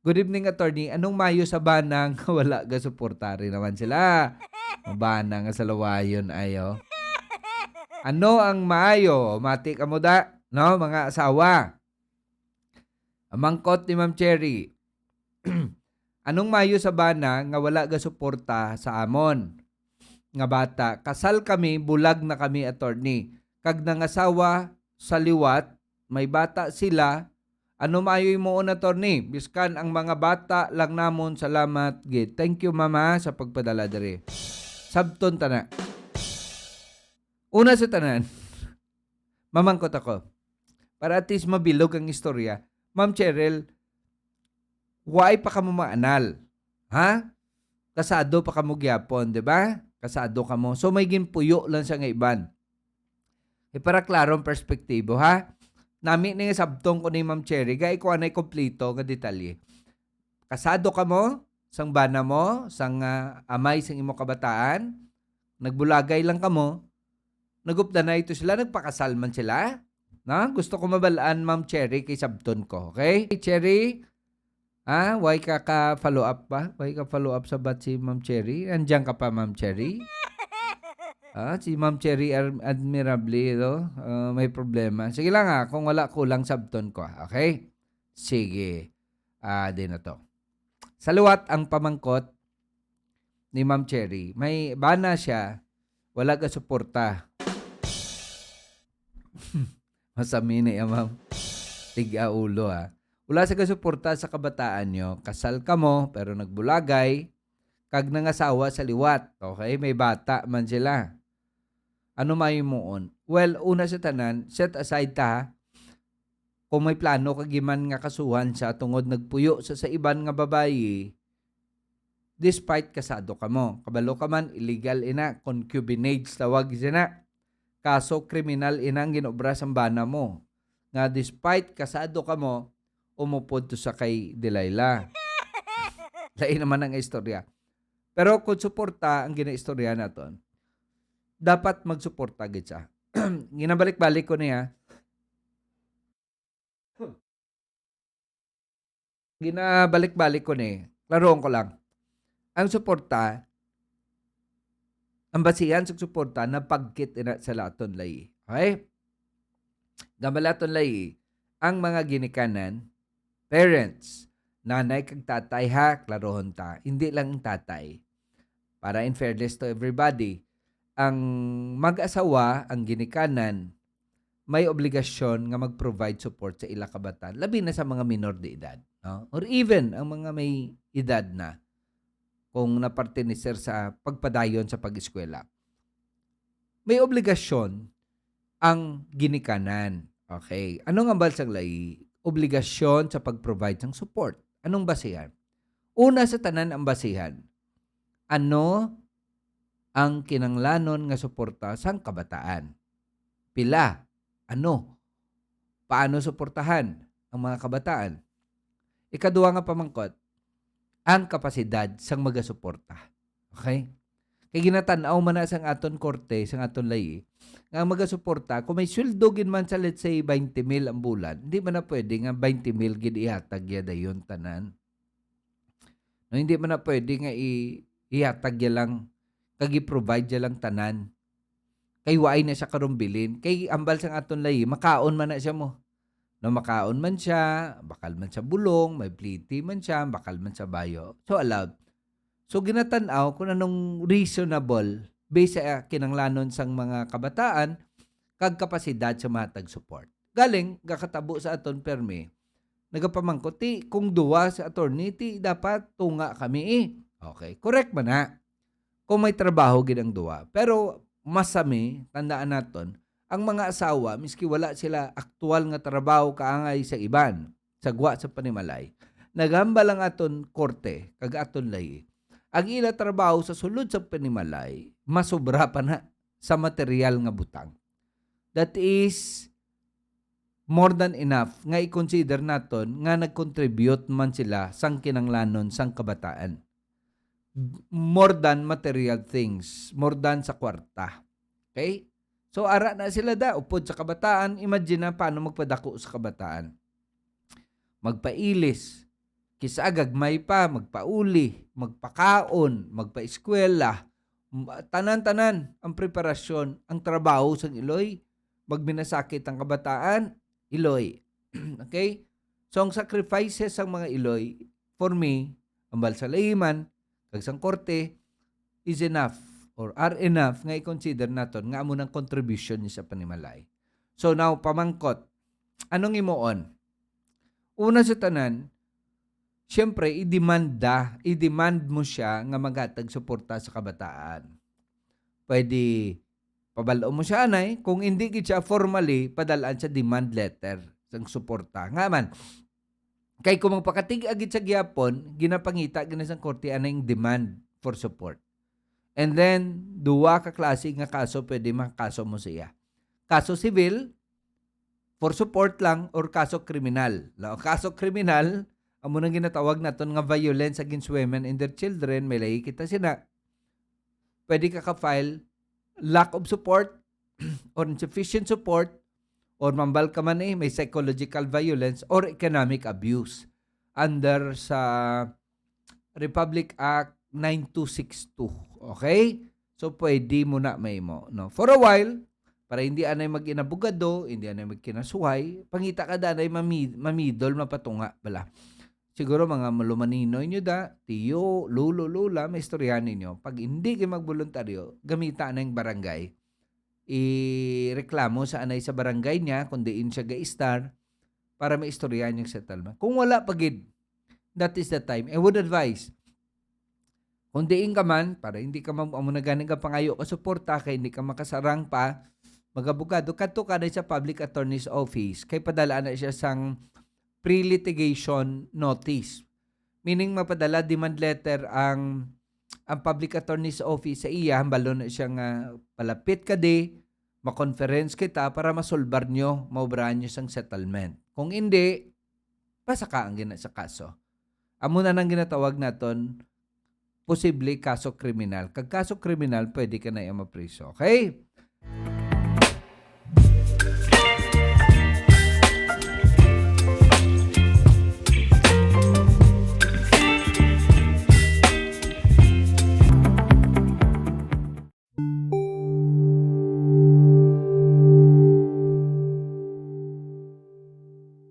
Good evening, attorney. Anong mayo sa banang wala ga suportari naman sila? Mabana nga sa lawayon ayo. Ano ang maayo? Mati ka mo da, no, mga asawa. Amangkot ni Ma'am Cherry. Anong mayo sa bana nga wala ga suporta sa amon? Nga bata, kasal kami, bulag na kami, attorney. Kag nangasawa sa liwat, may bata sila, ano maayo mo on, attorney? Biskan ang mga bata lang namon, salamat, git. Thank you, mama, sa pagpadala diri. Sabton tana. Una sa tanan, mamangkot ako. Para at least mabilog ang istorya. Ma'am Cheryl, why pa ka mo maanal? Ha? Kasado pa ka mo gyapon, di ba? Kasado ka mo. So may ginpuyo lang siya nga iban. Para klaro ang perspektibo, ha? Nami ni nga sabtong ko ni Ma'am Cherry, gay ko anay kompleto nga detalye. Kasado ka mo, sang bana mo, sang amay sang imo kabataan, nagbulagay lang ka mo, nagupda na ito sila, nagpakasal man sila. Na? Gusto ko mabalaan, Ma'am Cherry, kay sabton ko. Okay? Cherry, why ka follow up pa? Why ka follow up sa bat si Ma'am Cherry? Andiyan ka pa, Ma'am Cherry? Si Ma'am Cherry admirably, may problema. Sige lang kung wala kulang sabton ko. Okay? Sige. Di na to. Saluwat ang pamangkot ni Ma'am Cherry. May bana siya, wala ka suporta. Masami na yan, ma'am. Tiga ulo, Wala sa kasuporta sa kabataan nyo. Kasal ka mo, pero nagbulagay. Kag nangasawa sa liwat. Okay? May bata man sila. Ano may moon? Well, una sa tanan, set aside ta, kung may plano kagiman nga kasuhan sa tungod nagpuyo sa iban nga babayi, despite kasado ka mo. Kabalo ka man, illegal ina, concubinage tawag sina. Kaso kriminal inang ginobra sa bana mo. Nga despite kasado ka mo, umupod to sa kay Delilah. Lain naman ang istorya. Pero kung suporta ang ginaistorya naton, dapat magsuporta gid siya. Ginabalik-balik ko niya. Ginabalik-balik ko ni. Klaroon ko lang. Ang suporta, ang basihan sa suporta na pagkit ina sa laton lay. Okay? Gamalaton lay, ang mga ginikanan, parents, nanay kag tatay ha, klarohon ta. Hindi lang ang tatay. Para in fairness to everybody, ang mag-asawa, ang ginikanan, may obligasyon nga mag-provide support sa ila kabataan, labi na sa mga minor de edad. No? Or even, ang mga may edad na, kung napartiniser sa pagpadayon sa pag-eskwela. May obligasyon ang ginikanan. Okay. Anong ang balsang lay? Obligasyon sa pag-provide ng support. Anong basihan? Una sa tanan ang basihan. Ano ang kinanglanon nga suporta sang kabataan? Pila? Ano? Paano suportahan ang mga kabataan? Ikaduha nga pamangkot, ang kapasidad sang magasuporta. Okay? Kay ginatanaw man na sang aton korte, sang aton layi, nga magasuporta, kung may sweldo gin man sa let's say 20,000 ang bulan, hindi man na pwede nga 20,000 gid ihatag yada yon tanan. No, hindi man na pwede nga ihatag ya lang, kag i-provide ya lang tanan. Kay waay na siya karong bilin. Kay ambal sang aton layi, makaon man na siya mo. No, makaon man siya, bakal man sa bulong, may pliti man siya, bakal man sa bayo. So, allowed. So, ginatanaw kung anong reasonable based sa kinanglanon sang mga kabataan kag kapasidad sa matag support. Galing, kakatabo sa aton permi, nagapamangkot, kung duwa sa attorney, dapat tunga kami Okay, correct man na. Kung may trabaho gid ang duwa. Pero, masami, tandaan naton, ang mga asawa, miski wala sila aktual nga trabaho kaangay sa iban, sagwa sa panimalay, nagamba lang aton korte, kag aton lay. Ang ila trabaho sa sulod sa panimalay, masobra pa na sa material nga butang. That is more than enough nga i-consider naton nga nag-contribute man sila sang kinanglanon sang kabataan. More than material things, more than sa kwarta. Okay? So, ara na sila upod sa kabataan. Imagine na paano magpadako sa kabataan. Magpailis. Kisa gagmay pa, magpauli, magpakaon, magpaeskwela, tanan-tanan ang preparasyon, ang trabaho sa Iloy, magminasakit ang kabataan, Iloy. Okay? So, ang sacrifices ng mga Iloy, for me, ang balsalayman, kagsang korte, is enough or are enough nga i-consider naton nga amo ng contribution niya sa panimalay. So, now, pamangkot. Anong imuon? Una sa tanan, siyempre, i-demand mo siya nga maghatag suporta sa kabataan. Pwede pabalo mo siya anay, kung hindi gid siya formally, padalaan sa demand letter sang suporta. Nga man, kay kung magpakatig agit sa gyapon, ginapangita gina sa korte anay demand for support. And then, duwa ka klase nga kaso pwede makaso mo siya. Kaso civil, for support lang, or kaso kriminal. Kaso kriminal, amo nang ginatawag naton nga violence against women and their children, may lahi kita sina. Pwede ka ka-file lack of support or insufficient support or mambal ka man may psychological violence or economic abuse under sa Republic Act 9262. Okay? So, pwede mo na may mo. No? For a while, para hindi anay mag-inabugado, hindi anay magkinasuhay, pangita ka da anay mamidol, mapatunga. Bala. Siguro mga malumaninoy nyo da, tiyo, lulo, lula, may istoryahan ninyo. Pag hindi kayo magboluntaryo, gamita na yung barangay. Ireklamo sa anay sa barangay niya, kung diin siya ga-star, para may istoryahan yung settlement. Kung wala pagid, that is the time. I would advise, kung diin ka man, para hindi ka mamunaganing ka pangayo ka suporta, kay hindi ka makasarang pa, mag-abogado, kadto ka na sa public attorney's office, kay padalaan na siya sang pre-litigation notice. Meaning, mapadala demand letter ang public attorney's office sa iya, hambalo na siyang palapit ka di, ma-conference kita para masolbar nyo, maubrahan nyo sang settlement. Kung hindi, pasaka ang gina sa kaso. Amo na nang ginatawag naton, posible kaso kriminal. Kag kaso kriminal, pwede ka na i-mapriso. Okay?